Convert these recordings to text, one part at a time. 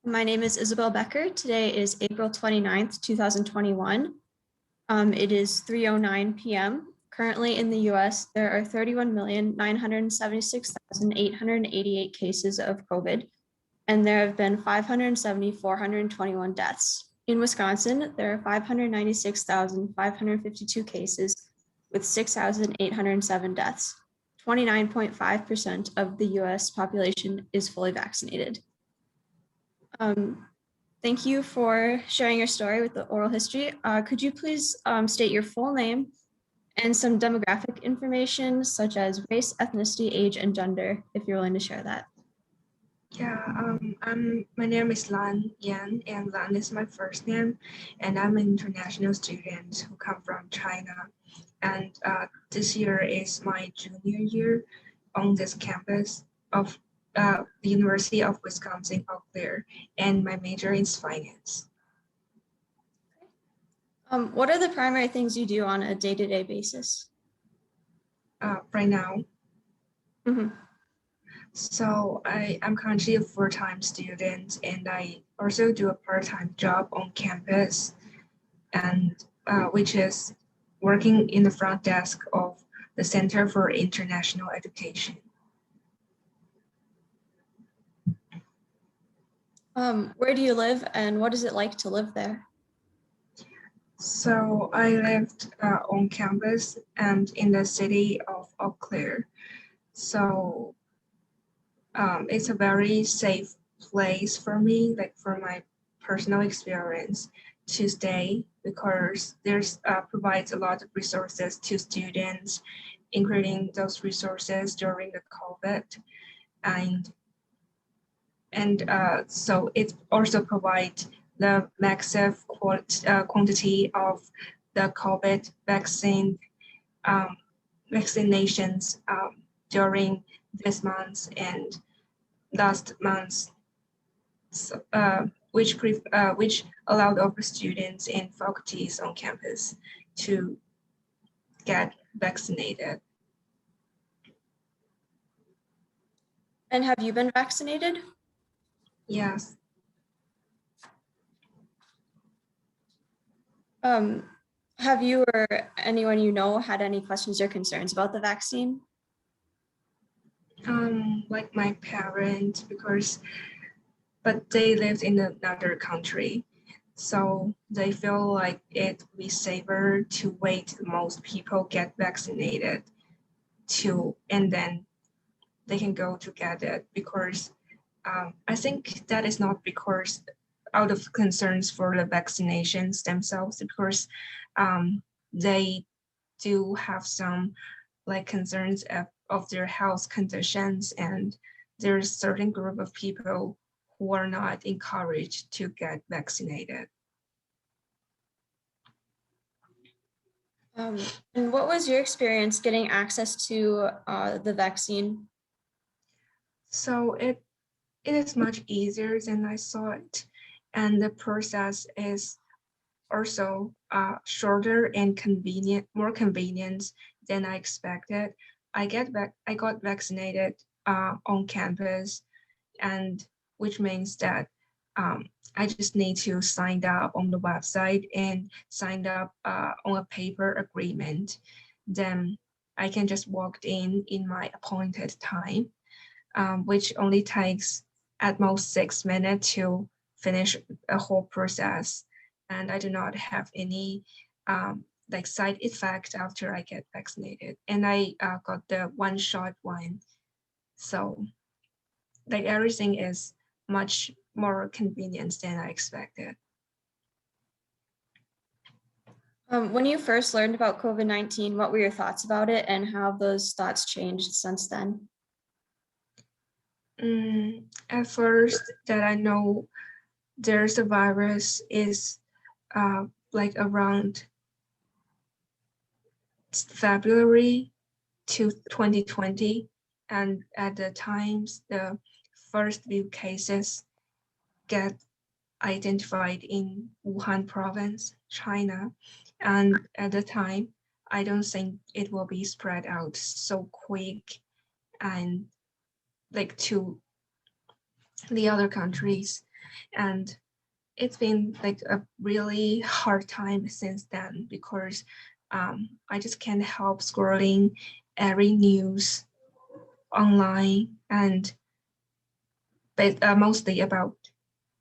My name is Isabel Becker. Today is April 29th, 2021. It is 3:09 p.m. Currently in the US, there are 31,976,888 cases of COVID, and there have been 570,421 deaths. In Wisconsin, there are 596,552 cases with 6,807 deaths. 29.5% of the US population is fully vaccinated. Thank you for sharing your story with the oral history. Could you please state your full name and some demographic information such as race, ethnicity, age, and gender, if you're willing to share that? Yeah, my name is Lan Yan, and Lan is my first name, and I'm an international student who come from China. And this year is my junior year on this campus of the University of Wisconsin Eau Claire, and my major is finance. What are the primary things you do on a day-to-day basis? Right now, Mm-hmm. so I'm currently a full-time student, and I also do a part-time job on campus, and which is working in the front desk of the Center for International Education. Where do you live and what is it like to live there? So I lived on campus and in the city of Eau Claire. So it's a very safe place for me, like for my personal experience to stay, because there's provides a lot of resources to students, including those resources during the COVID, and so it also provides the massive quantity of the COVID vaccine vaccinations during this month and last month, so, which allowed our students and faculties on campus to get vaccinated. And have you been vaccinated? Yes. Have you or anyone you know had any questions or concerns about the vaccine? Like my parents, but they lived in another country, so they feel like it would be safer to wait till most people get vaccinated and then they can go to get it, because I think that is not because out of concerns for the vaccinations themselves, because they do have some like concerns of their health conditions, and there's a certain group of people who are not encouraged to get vaccinated. And what was your experience getting access to the vaccine? So it is much easier than I thought, and the process is also shorter and more convenient than I expected. I got vaccinated on campus, and which means that I just need to sign up on the website and sign up on a paper agreement. Then I can just walk in my appointed time, which only takes at most 6 minutes to finish a whole process. And I do not have any like side effect after I get vaccinated. And I got the one-shot one. So like everything is much more convenient than I expected. When you first learned about COVID-19, what were your thoughts about it and how have those thoughts changed since then? At first, that I know there's a virus is like around February to 2020, and at the times the first few cases get identified in Wuhan province, China, and at the time I don't think it will be spread out so quick and like to the other countries. And it's been like a really hard time since then because I just can't help scrolling every news online and but mostly about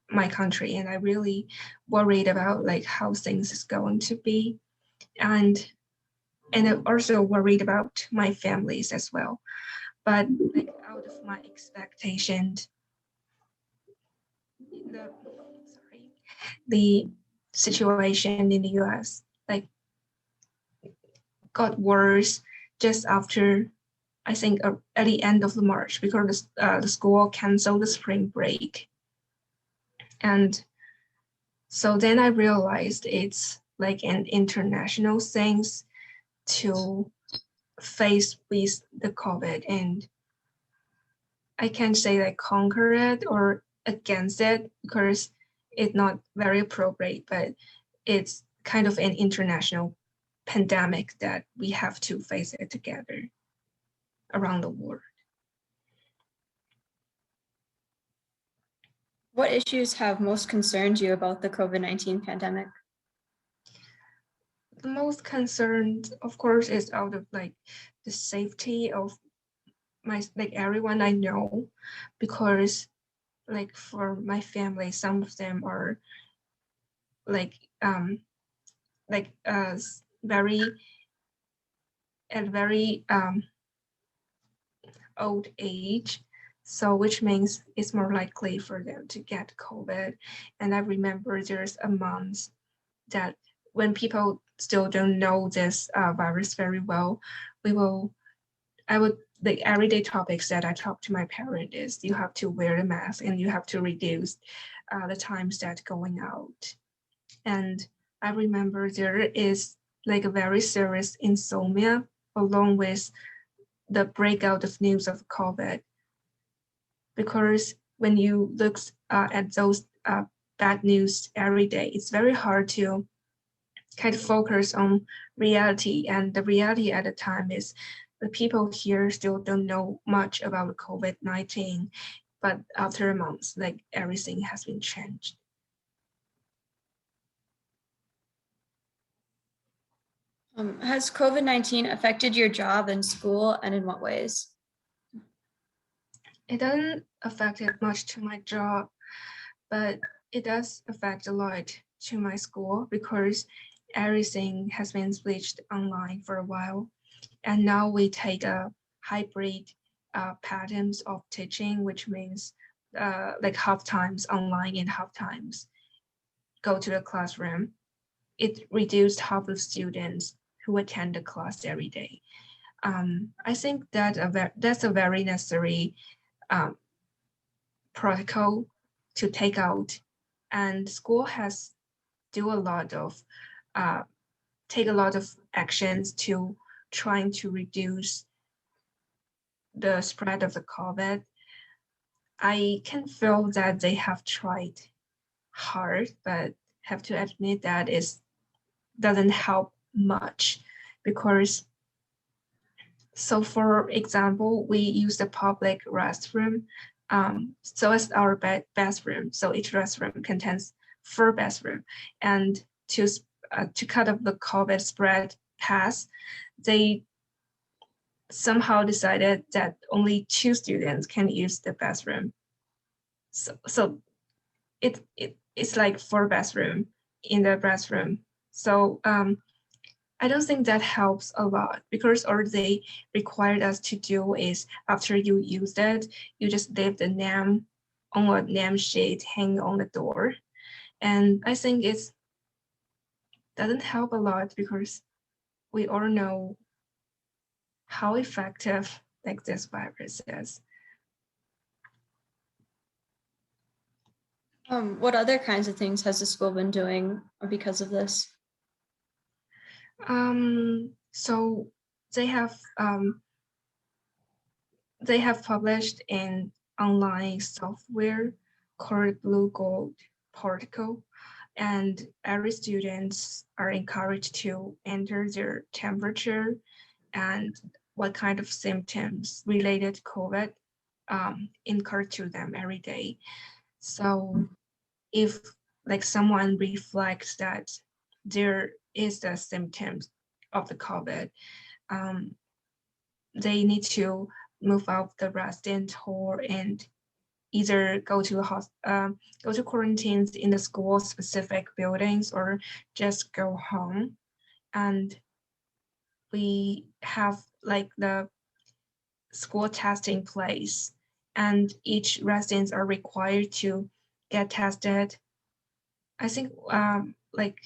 my country, and I really worried about like how things is going to be, and I'm also worried about my families as well. But like out of my expectations, the sorry, the situation in the US like got worse just after I think at the end of the March because the school canceled the spring break. And so then I realized it's like an international things to face with the COVID, and I can't say like conquer it or against it because it's not very appropriate, but it's kind of an international pandemic that we have to face it together around the world. What issues have most concerned you about the COVID-19 pandemic? The most concerned, of course, is out of like the safety of my like everyone I know, because like for my family, some of them are like like very at very old age, so which means it's more likely for them to get COVID. And I remember there's a month that when people still don't know this virus very well, I would the everyday topics that I talk to my parent is you have to wear the mask and you have to reduce the times that going out. And I remember there is like a very serious insomnia along with the breakout of news of COVID, because when you look at those bad news every day, it's very hard to kind of focus on reality. And the reality at the time is the people here still don't know much about COVID-19, but after a month, like everything has been changed. Has COVID-19 affected your job and school, and in what ways? It doesn't affect it much to my job, but it does affect a lot to my school because everything has been switched online for a while. And now we take a hybrid patterns of teaching, which means like half times online and half times go to the classroom. It reduced half of students who attend the class every day. I think that that's a very necessary um, protocol to take out, and school has do a lot of uh, take a lot of actions to trying to reduce the spread of the COVID. I can feel that they have tried hard, but have to admit that it doesn't help much because, so for example, we use the public restroom. So as our bathroom, so each restroom contains 4 bathroom, and to cut off the COVID spread path, they somehow decided that only 2 students can use the bathroom. So it's like 4 bathroom in the bathroom. So I don't think that helps a lot because all they required us to do is after you use it, you just leave the name on a name sheet hanging on the door. And I think it doesn't help a lot because we all know how effective like this virus is. What other kinds of things has the school been doing because of this? So they have published an online software called Blue Gold Particle, and every students are encouraged to enter their temperature and what kind of symptoms related to COVID incurred to them every day. So if like someone reflects that there is the symptoms of the COVID, they need to move out the resident hall and either go to quarantines in the school specific buildings or just go home. And we have like the school testing place, and each residents are required to get tested, I think like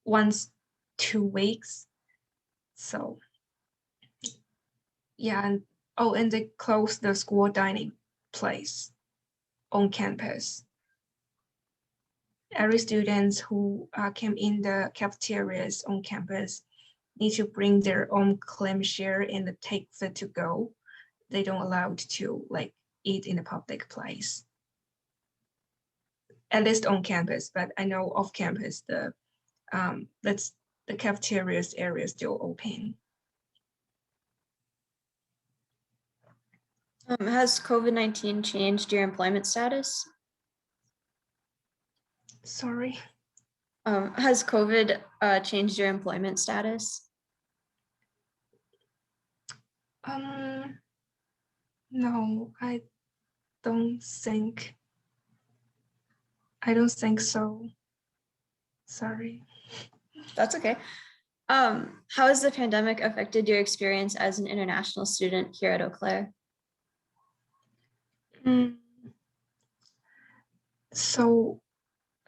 once 2 weeks. So yeah, and oh, and they closed the school dining place on campus. Every students who came in the cafeterias on campus need to bring their own clam share and take food to go. They don't allowed to like eat in a public place, at least on campus. But I know off campus that's the cafeterias area still open. Has COVID-19 changed your employment status? Sorry. Has COVID changed your employment status? No, don't think. I don't think so. Sorry. That's okay. How has the pandemic affected your experience as an international student here at Eau Claire? So,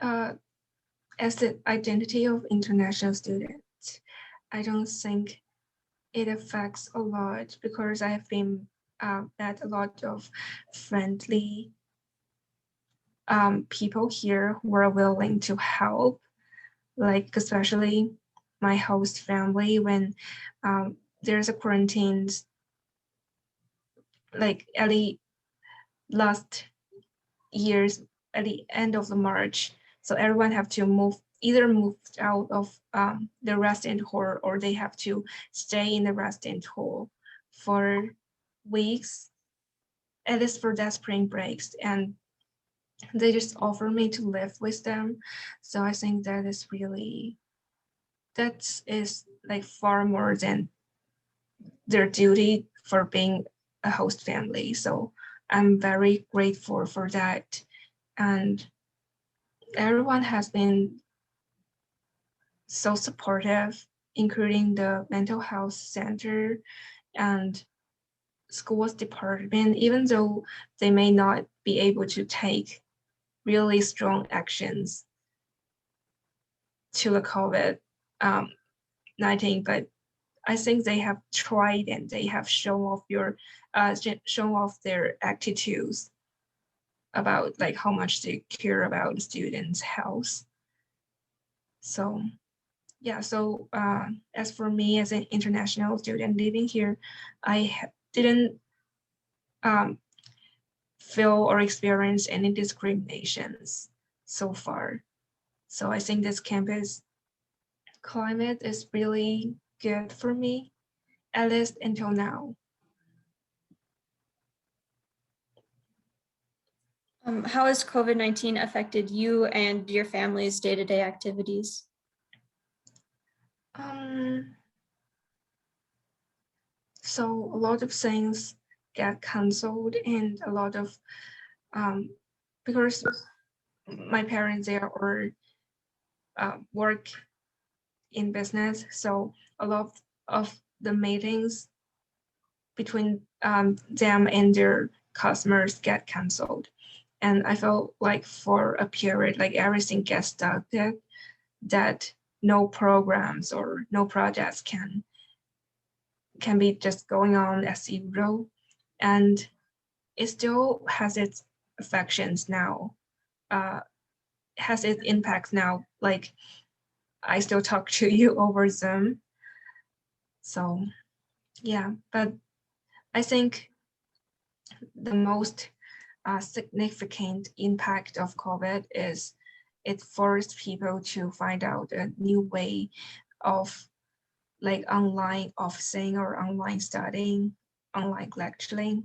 as the identity of international students, I don't think it affects a lot because I have been met a lot of friendly people here who are willing to help, like especially my host family when there's a quarantine, like at the last years at the end of the March. So everyone have to either move out of the resident hall or they have to stay in the resident hall for weeks, at least for that spring breaks. And they just offer me to live with them. So I think that is like far more than their duty for being a host family. So I'm very grateful for that. And everyone has been so supportive, including the mental health center and schools department, even though they may not be able to take really strong actions to the COVID-19, but I think they have tried and they have shown off their attitudes about like how much they care about students' health. So yeah, so as for me as an international student living here, I didn't feel or experience any discriminations so far. So I think this campus climate is really good for me, at least until now. How has COVID-19 affected you and your family's day-to-day activities? So a lot of things get canceled and a lot of because my parents they are work in business, so a lot of the meetings between them and their customers get canceled. And I felt like for a period, like everything gets stuck, that no programs or no projects can be just going on as usual. And it still has its affections now, has its impacts now. Like I still talk to you over Zoom. So yeah, but I think the most significant impact of COVID is it forced people to find out a new way of like online officing or online studying, online lecturing.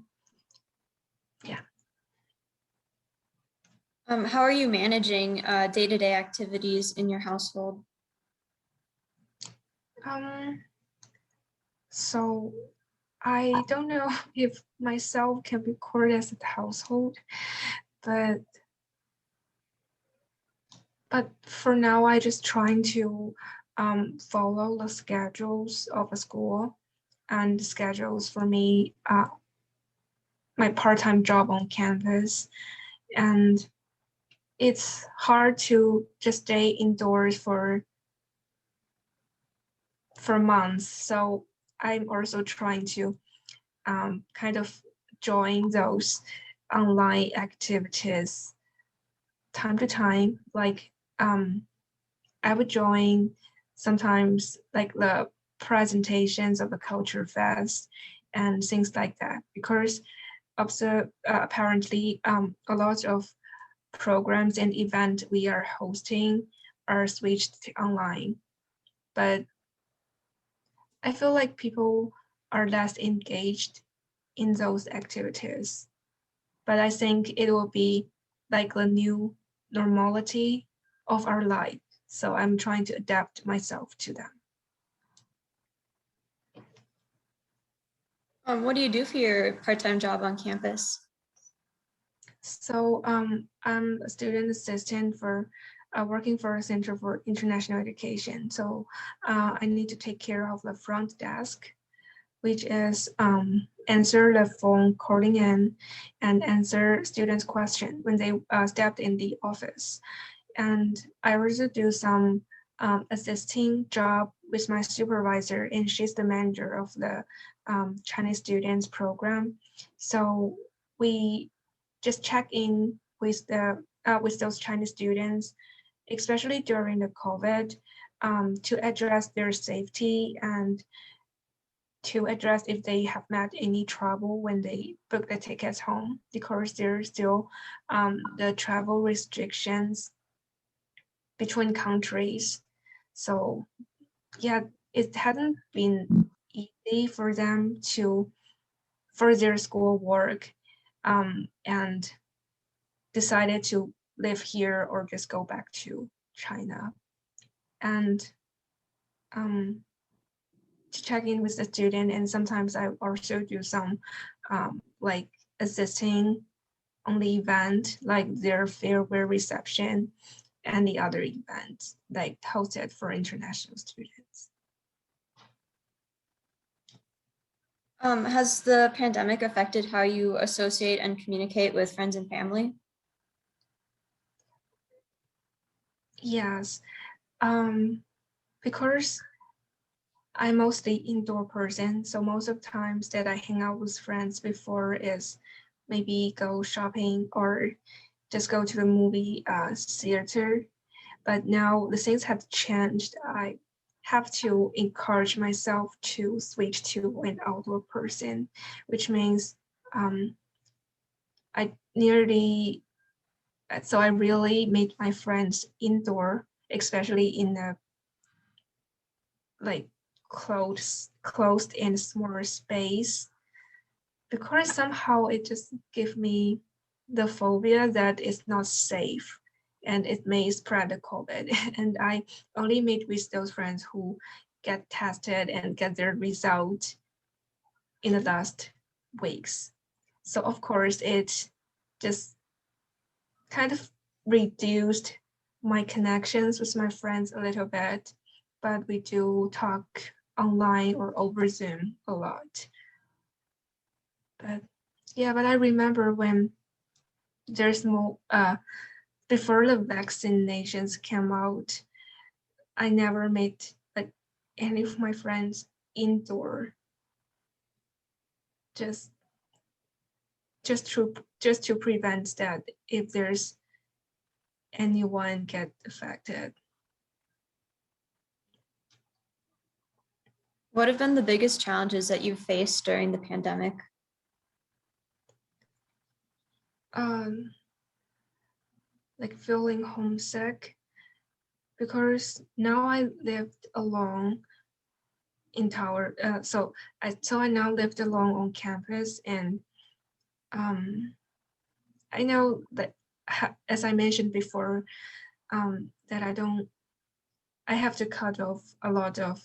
Yeah. How are you managing day-to-day activities in your household? Um, so I don't know if myself can be recorded as a household, but for now I just trying to follow the schedules of a school and schedules for me, my part-time job on campus. And it's hard to just stay indoors for months. So I'm also trying to kind of join those online activities time to time. Like I would join sometimes like the presentations of the culture fest and things like that, because apparently a lot of programs and events we are hosting are switched to online. But I feel like people are less engaged in those activities. But I think it will be like the new normality of our life. So I'm trying to adapt myself to them. What do you do for your part-time job on campus? So I'm a student assistant for working for a Center for International Education. So I need to take care of the front desk, which is answer the phone calling in and answer students' question when they stepped in the office. And I also do some assisting job with my supervisor, and she's the manager of the Chinese students program. So we just check in with those Chinese students, especially during the COVID, to address their safety and to address if they have met any trouble when they book the tickets home, because there's still the travel restrictions between countries. So yeah, it hadn't been easy for them to for their school work, and decided to live here or just go back to China. And um, to check in with the student, and sometimes I also do some like assisting on the event, like their farewell reception and the other events like hosted for international students. Has the pandemic affected how you associate and communicate with friends and family? Yes, because I'm mostly indoor person, so most of the times that I hang out with friends before is maybe go shopping or just go to the movie theater. But now the things have changed. I have to encourage myself to switch to an outdoor person, which means um, I nearly, so I really made my friends indoor, especially in the like closed and smaller space, because somehow it just give me the phobia that it's not safe and it may spread the COVID. And I only meet with those friends who get tested and get their result in the last weeks. So of course it just kind of reduced my connections with my friends a little bit, but we do talk online or over Zoom a lot. But yeah, but I remember when there's more before the vaccinations came out, I never met like any of my friends indoor, just just to prevent that if there's anyone get affected. What have been the biggest challenges that you've faced during the pandemic? Um, like feeling homesick, because now I lived alone in Tower. So I now lived alone on campus, and um, I know that as I mentioned before, that I have to cut off a lot of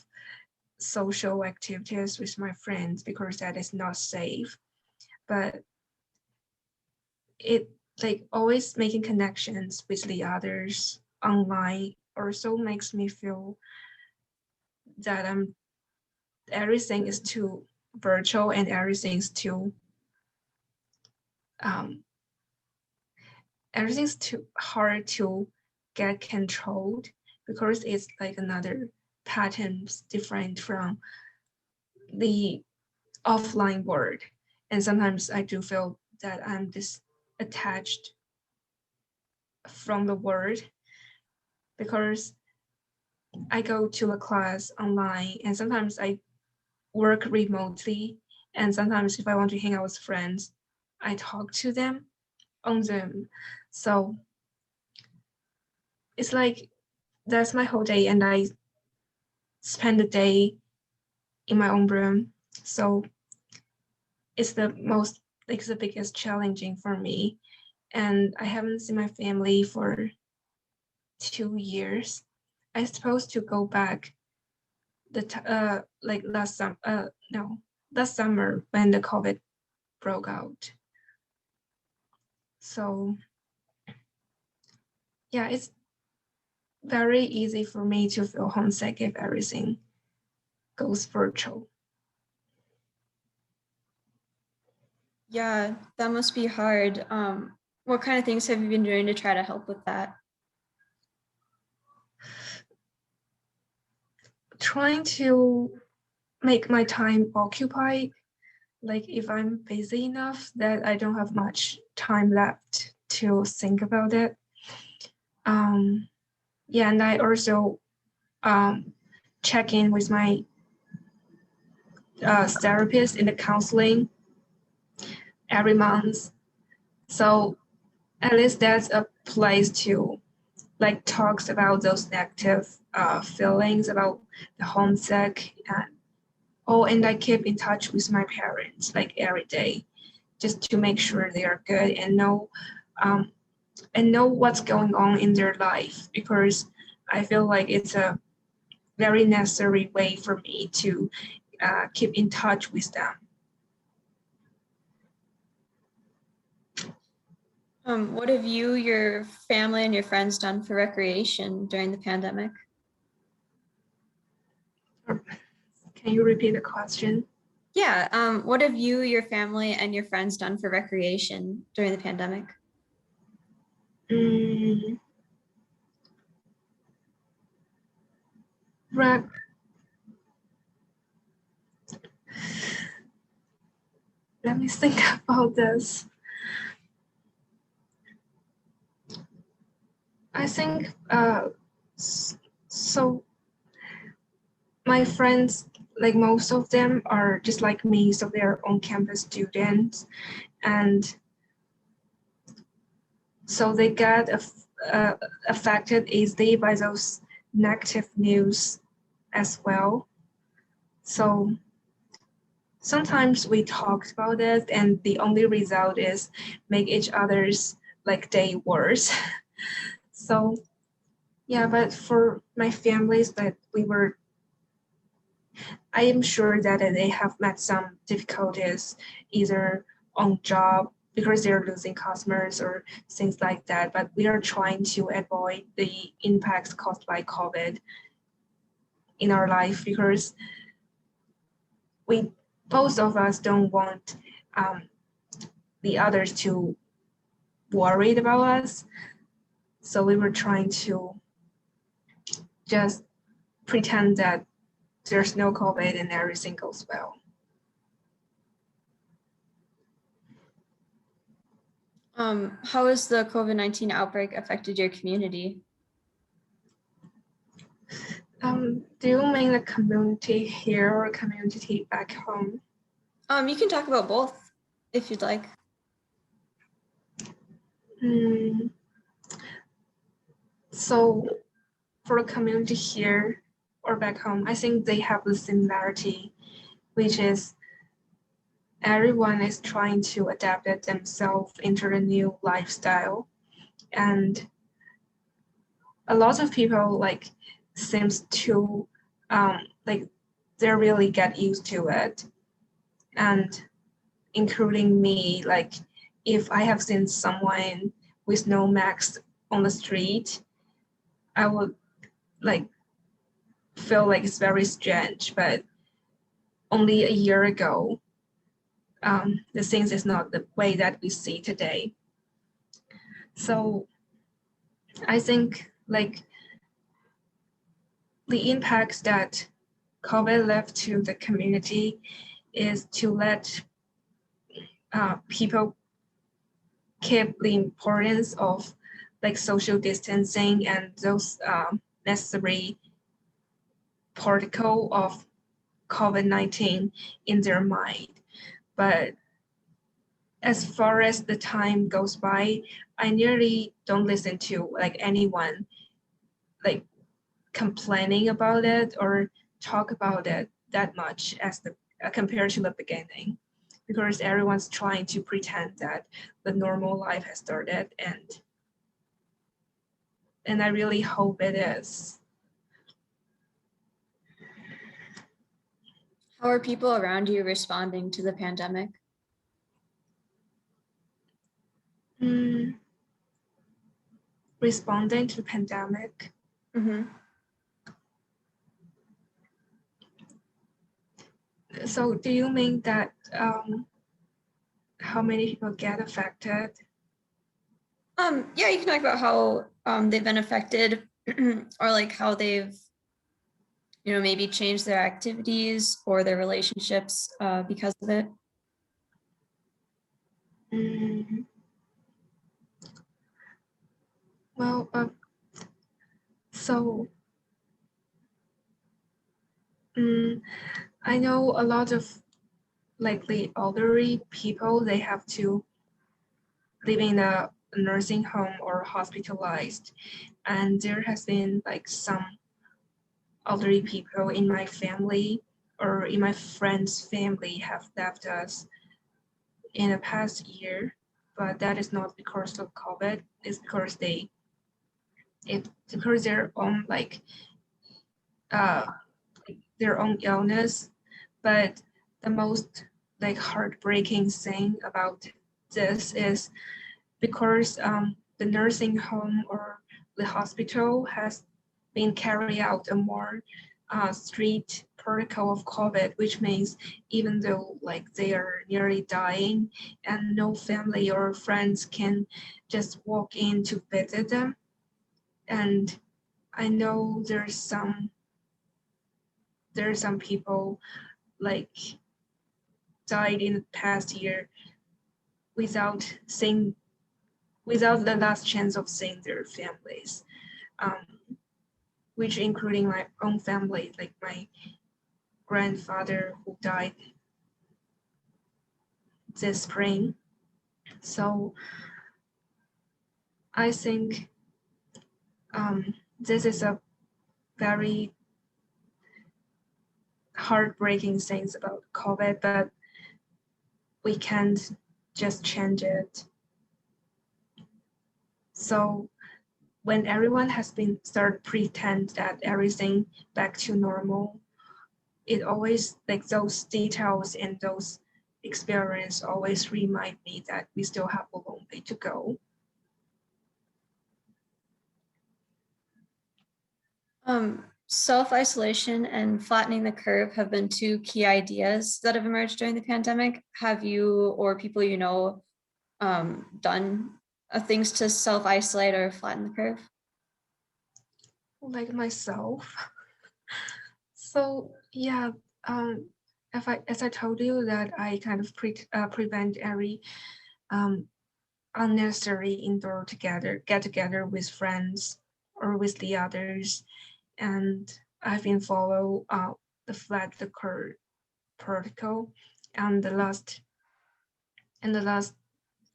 social activities with my friends because that is not safe. But it like always making connections with the others online also makes me feel that everything is too virtual and everything's too um, everything's too hard to get controlled because it's like another patterns different from the offline world. And sometimes I do feel that I'm attached from the world because I go to a class online and sometimes I work remotely. And sometimes if I want to hang out with friends, I talk to them on Zoom. So it's like that's my whole day and I spend the day in my own room. So it's the biggest challenging for me. And I haven't seen my family for 2 years. I supposed to go back like last summer when the COVID broke out. So yeah, it's very easy for me to feel homesick if everything goes virtual. Yeah, that must be hard. What kind of things have you been doing to try to help with that? Trying to make my time occupied, like if I'm busy enough that I don't have much time left to think about it. Yeah, and I also check in with my therapist in the counseling every month. So at least that's a place to like talks about those negative feelings about the homesick and I keep in touch with my parents like every day just to make sure they are good um, and know what's going on in their life because I feel like it's a very necessary way for me to keep in touch with them. What have you, your family, and your friends done for recreation during the pandemic? Can you repeat the question? Yeah, what have you, your family, and your friends done for recreation during the pandemic? Mm, rec- Let me think about this. I think so. My friends, like most of them, are just like me, so they're on-campus students, and so they get affected easily by those negative news as well. So sometimes we talked about it, and the only result is make each other's like day worse. So yeah, but for my families that I am sure that they have met some difficulties either on job because they're losing customers or things like that. But we are trying to avoid the impacts caused by COVID in our life because we both of us don't want the others to worried about us. So we were trying to just pretend that there's no COVID and everything goes well. How has the COVID-19 outbreak affected your community? Do you mean the community here or community back home? You can talk about both if you'd like. So for the community here or back home, I think they have the similarity, which is everyone is trying to adapt it themselves into a new lifestyle. and a lot of people like seems to like they really get used to it, and including me, like if I have seen someone with no mask on the street, I would like feel like it's very strange. But only a year ago, the things is not the way that we see today. So I think like the impacts that COVID left to the community is to let people keep the importance of like social distancing and those necessary protocol of COVID-19 in their mind. But as far as the time goes by, I nearly don't listen to like anyone like complaining about it or talk about it that much as the compared to the beginning, because everyone's trying to pretend that the normal life has started, and I really hope it is. How are people around you responding to the pandemic? Responding to the pandemic. Mhm. So do you mean that how many people get affected? Yeah, you can talk about how they've been affected or like how they've, maybe changed their activities or their relationships because of it. Mm, well, so I know a lot of likely elderly people, they have to live in a nursing home or hospitalized. And there has been like some elderly people in my family or in my friend's family have left us in the past year, but that is not because of COVID. It's because because their own uh their own illness. But the most like heartbreaking thing about this is because the nursing home or the hospital has been carrying out a more strict protocol of COVID, which means even though like they are nearly dying and no family or friends can just walk in to visit them. And I know there's some people like died in the past year without seeing without the last chance of seeing their families, which including my own family, like my grandfather who died this spring. So I think this is a very heartbreaking things about COVID, but we can't just change it. So when everyone has been start pretend that everything back to normal, it always like those details and those experience always remind me that we still have a long way to go. Self-isolation and flattening the curve have been two key ideas that have emerged during the pandemic. Have you or people done things to self-isolate or flatten the curve? Like myself. So yeah, as I told you that I kind of prevent every um, unnecessary indoor get together with friends or with the others, and I've been follow the flat the curve protocol, and the last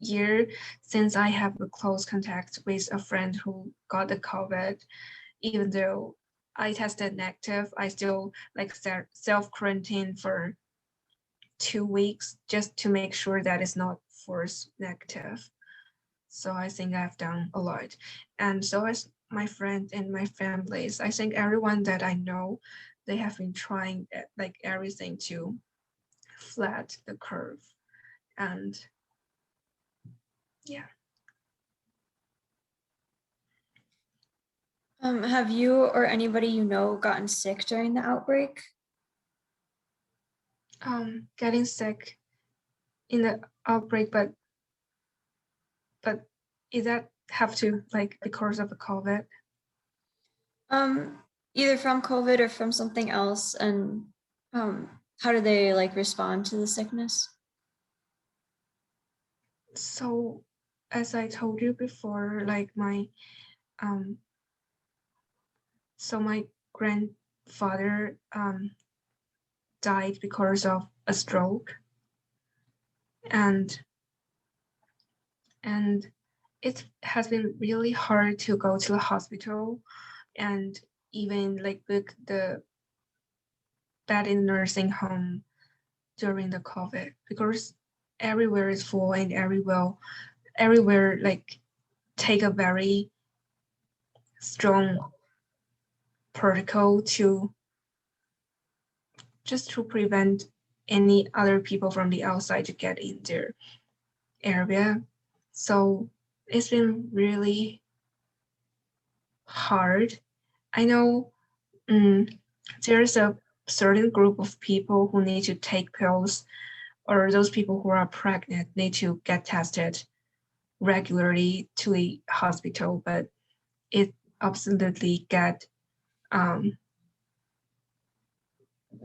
year since I have a close contact with a friend who got the COVID, even though I tested negative, I still like self quarantine for 2 weeks just to make sure that it's not forced negative. So I think I've done a lot. And so as my friends and my families, I think everyone that I know, they have been trying like everything to flat the curve. And yeah. Have you or anybody you know gotten sick during the outbreak? Getting sick in the outbreak, but is that have to like because of the COVID? Either from COVID or from something else, and how do they like respond to the sickness? So as I told you before, like um my grandfather died because of a stroke, and and it has been really hard to go to the hospital and even like book the bed in nursing home during the COVID because everywhere is full and everywhere like take a very strong protocol to just to prevent any other people from the outside to get in their area. So it's been really hard. I know there's a certain group of people who need to take pills, or those people who are pregnant need to get tested regularly to a hospital, but it absolutely get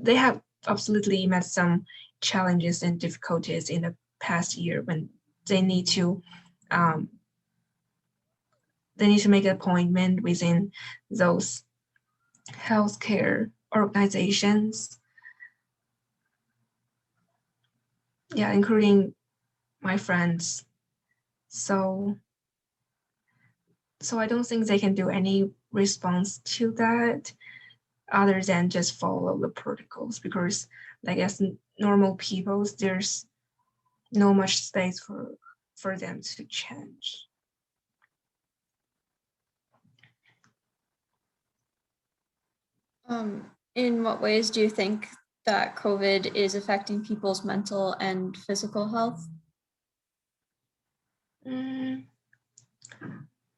they have absolutely met some challenges and difficulties in the past year when they need to um, make an appointment within those healthcare organizations. Yeah, including my friends. So I don't think they can do any response to that other than just follow the protocols because like as normal people, there's no much space for them to change. In what ways do you think that COVID is affecting people's mental and physical health? Mm,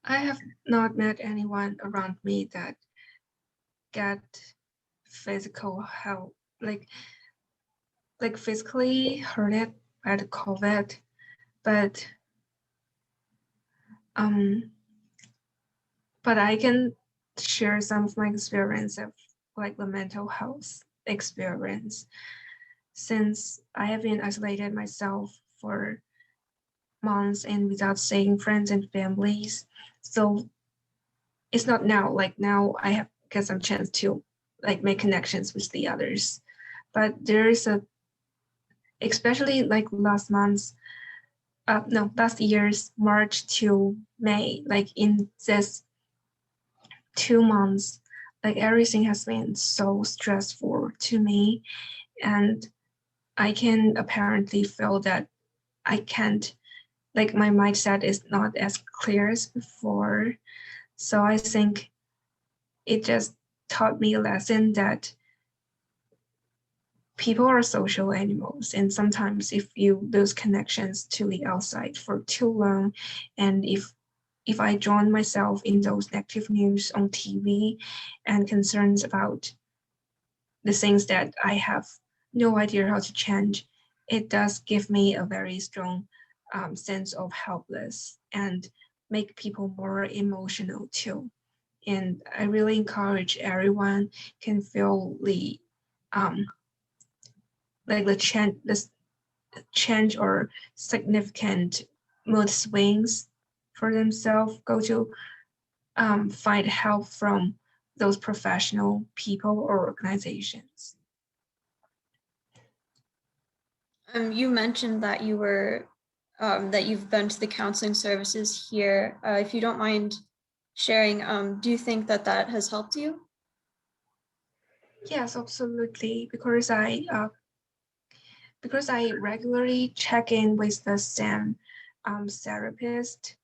I have not met anyone around me that get physical health, like physically hurted by the COVID, but um, but I can share some of my experience of like the mental health experience since I have been isolated myself for months and without seeing friends and families. So it's not now, like now I have get some chance to like make connections with the others. But there's a, especially like last year's March to May, like in this 2 months, like everything has been so stressful to me. And I can apparently feel that I can't, like my mindset is not as clear as before. So I think it just taught me a lesson that people are social animals. And sometimes if you lose connections to the outside for too long, and if I join myself in those negative news on TV and concerns about the things that I have no idea how to change, it does give me a very strong sense of helpless and make people more emotional too. And I really encourage everyone can feel the um, like the change or significant mood swings for themselves. Go to find help from those professional people or organizations. You mentioned that you were that you've been to the counseling services here. If you don't mind sharing, do you think that that has helped you? Yes, absolutely. Because I regularly check in with the same therapist.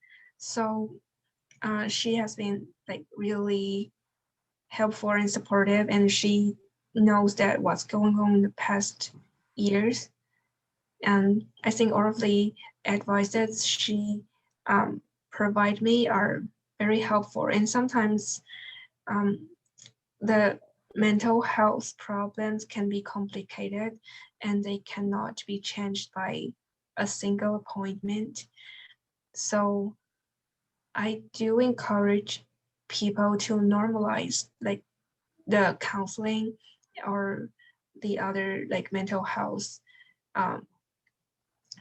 So she has been like really helpful and supportive, and she knows that what's going on in the past years. And I think all of the advices she provide me are very helpful. And sometimes the mental health problems can be complicated and they cannot be changed by a single appointment. So I do encourage people to normalize like the counseling or the other like mental health um,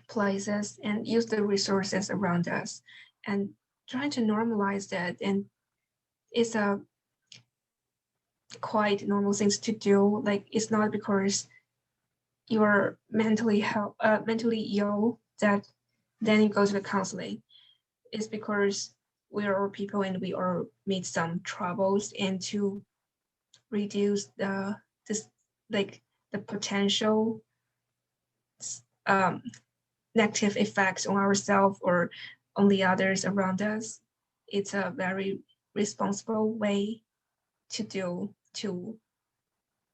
places and use the resources around us and trying to normalize that. And it's a quite normal things to do. Like it's not because you're mentally ill that then you go to the counseling. It's because we are all people and we all meet some troubles, and to reduce this like the potential um, negative effects on ourselves or on the others around us. It's a very responsible way to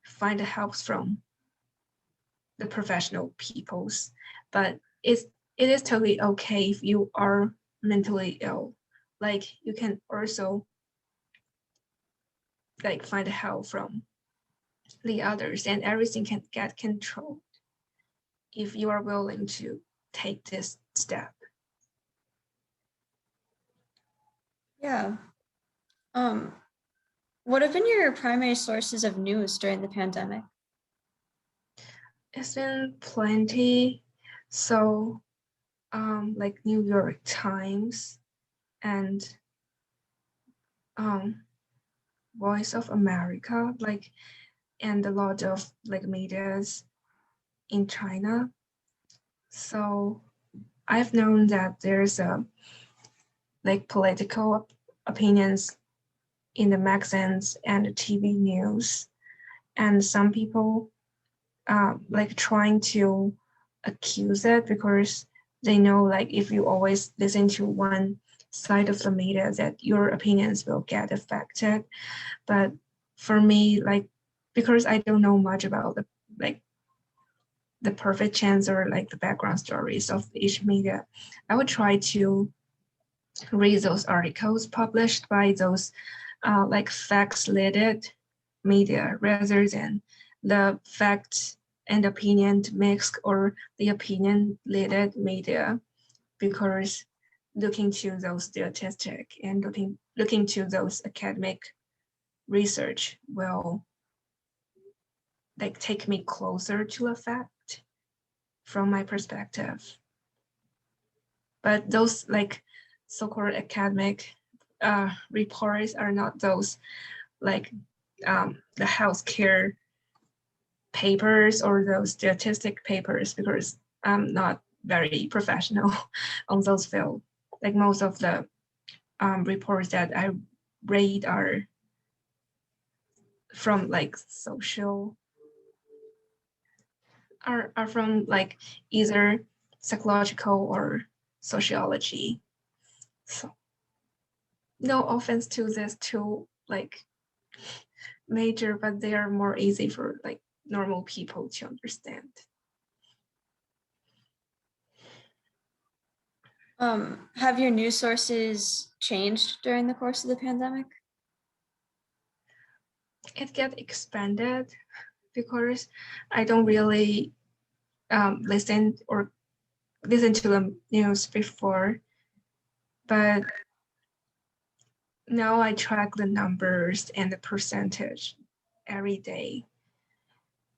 find help from the professional peoples. But it is totally okay if you are mentally ill. Like you can also like find help from the others, and everything can get controlled if you are willing to take this step. Yeah. Um, what have been your primary sources of news during the pandemic? It's been plenty. So like New York Times and um Voice of America, like, and a lot of like medias in China. So I've known that there's a like political opinions in the magazines and the TV news, and some people like trying to accuse it because they know like if you always listen to one side of the media that your opinions will get affected. But for me, like because I don't know much about the like the perfect chance or like the background stories of each media, I would try to read those articles published by those like facts-related media rather than the fact and opinion mixed or the opinion-related media, because looking to those statistic and looking to those academic research will like take me closer to a fact from my perspective. But those like so-called academic reports are not those like the healthcare papers or those statistic papers, because I'm not very professional on those fields. Like most of the reports that I read are from like social are from like either psychological or sociology. So no offense to this two like major, but they are more easy for like normal people to understand. Have your news sources changed during the course of the pandemic? It get expanded because I don't really listen to the news before, but now I track the numbers and the percentage every day.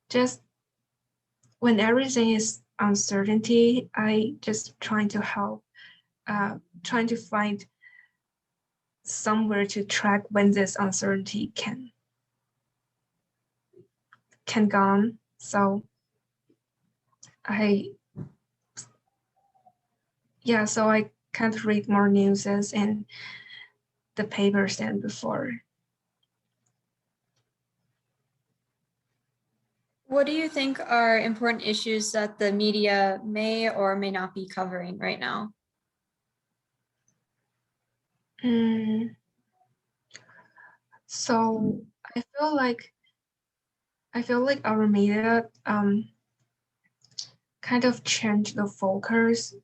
Just when everything is uncertainty, I just trying to help, trying to find somewhere to track when this uncertainty can gone. So I so I can't read more newses and the papers than before. What do you think are important issues that the media may or may not be covering right now? Mm, so I feel like our media kind of changed the focus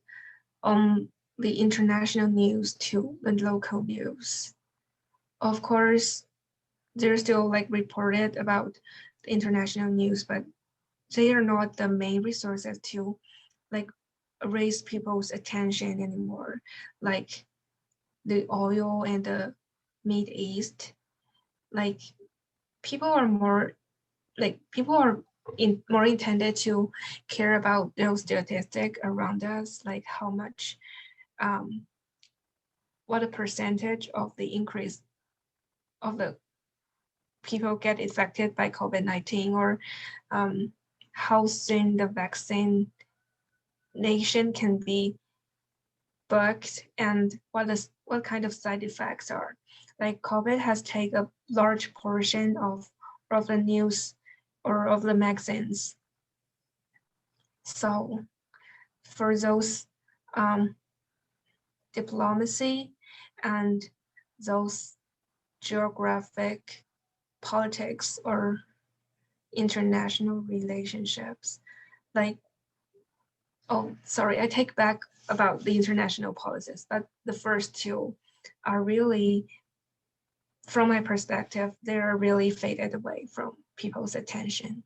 on the international news to the local news. Of course, they're still like reported about the international news, but they are not the main resources to like raise people's attention anymore. Like the oil and the Mid East, like people are more people are more intended to care about those statistics around us, like how much um, what a percentage of the increase of the people get affected by COVID-19, or um, how soon the vaccination can be booked, and what kind of side effects are. Like COVID has taken a large portion of the news or of the magazines. So for those um, diplomacy and those geographic politics or international relationships, like, oh, sorry, I take back about the international policies, but the first two are really, from my perspective, they're really faded away from people's attention.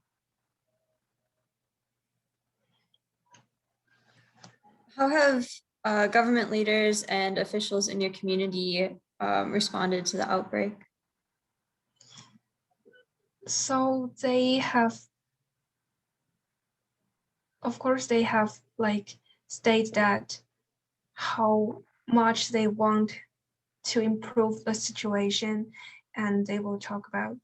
How have government leaders and officials in your community responded to the outbreak? So they have, of course, they have like stated that how much they want to improve the situation, and they will talk about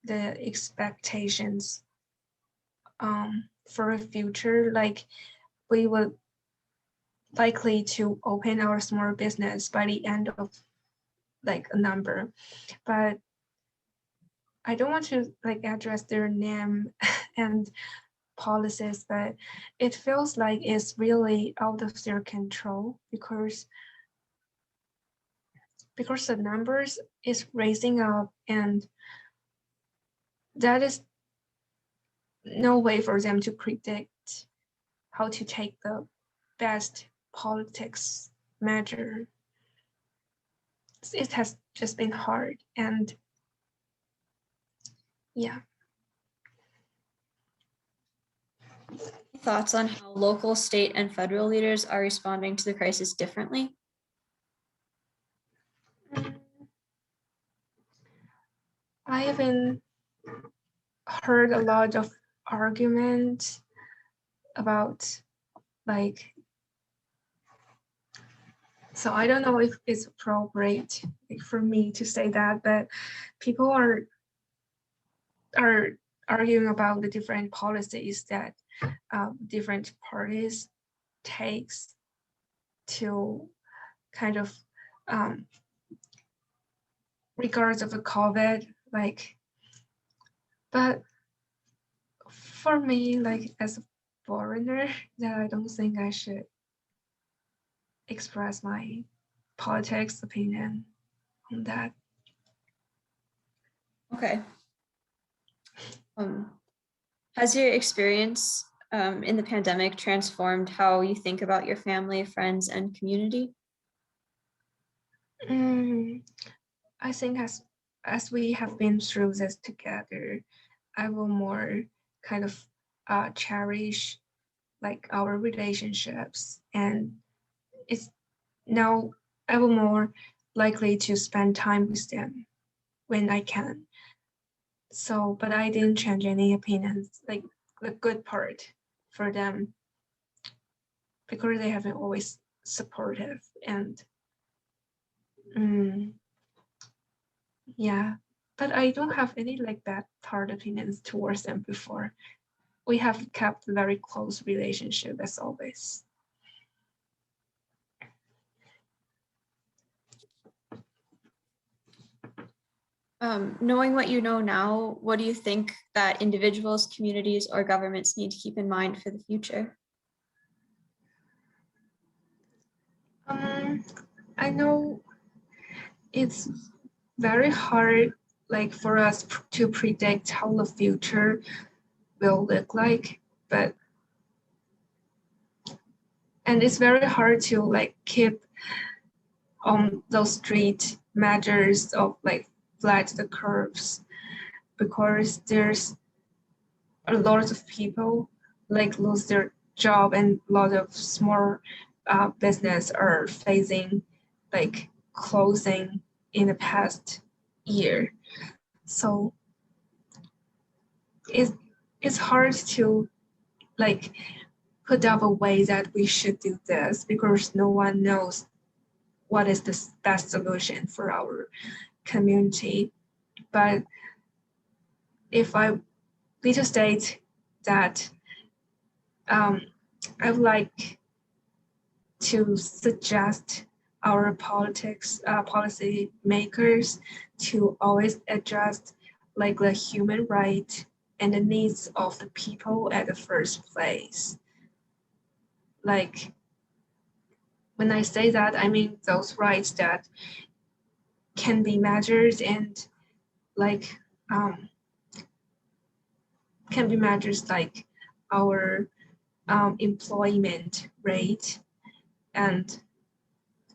the expectations for the future. Like we will likely to open our small business by the end of like a number, but I don't want to like address their name and policies, but it feels like it's really out of their control because the numbers is raising up, and that is no way for them to predict how to take the best politics measure. It has just been hard, and yeah. Thoughts on how local, state, and federal leaders are responding to the crisis differently? I haven't heard a lot of argument about like, so I don't know if it's appropriate for me to say that, but people are arguing about the different policies that different parties takes to kind of regards of the COVID, like, but for me, like as a foreigner, that I don't think I should express my politics opinion on that. Okay. Has your experience in the pandemic transformed how you think about your family, friends, and community? I think as we have been through this together, I will more kind of cherish like our relationships, and it's now I will more likely to spend time with them when I can. So, but I didn't change any opinions, like the good part for them, because they have been always supportive and yeah. But I don't have any like bad part opinions towards them before. We have kept a very close relationship as always. Knowing what you know now, what do you think that individuals, communities, or governments need to keep in mind for the future? I know it's very hard like for us to predict how the future will look like, but and it's very hard to like keep on those strict measures of like flat the curves, because there's a lot of people like lose their job, and a lot of small business are facing like closing in the past year. So it's hard to like put up a way that we should do this, because no one knows what is the best solution for our community. But if I need to state that I would like to suggest our policy makers to always adjust like the human right and the needs of the people at the first place. Like when I say that, I mean those rights that can be measured and like can be measures like our employment rate and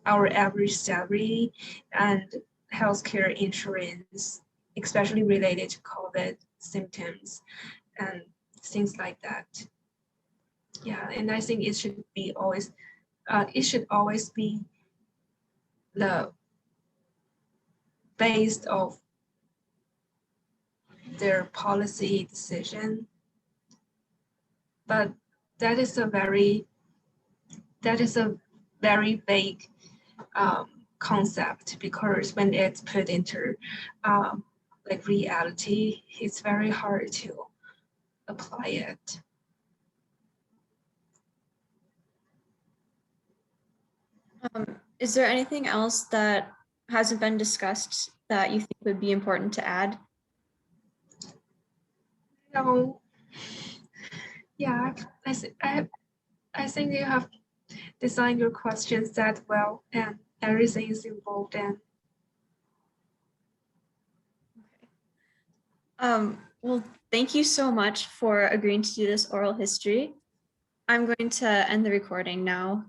our average salary and healthcare insurance, especially related to COVID symptoms and things like that. Yeah, and I think it should always be the base of their policy decision. But that is a very vague concept, because when it's put into like reality, it's very hard to apply it. Is there anything else that hasn't been discussed that you think would be important to add? No, yeah, I think you have designed your questions that well, and everything is involved in. Well, thank you so much for agreeing to do this oral history. I'm going to end the recording now.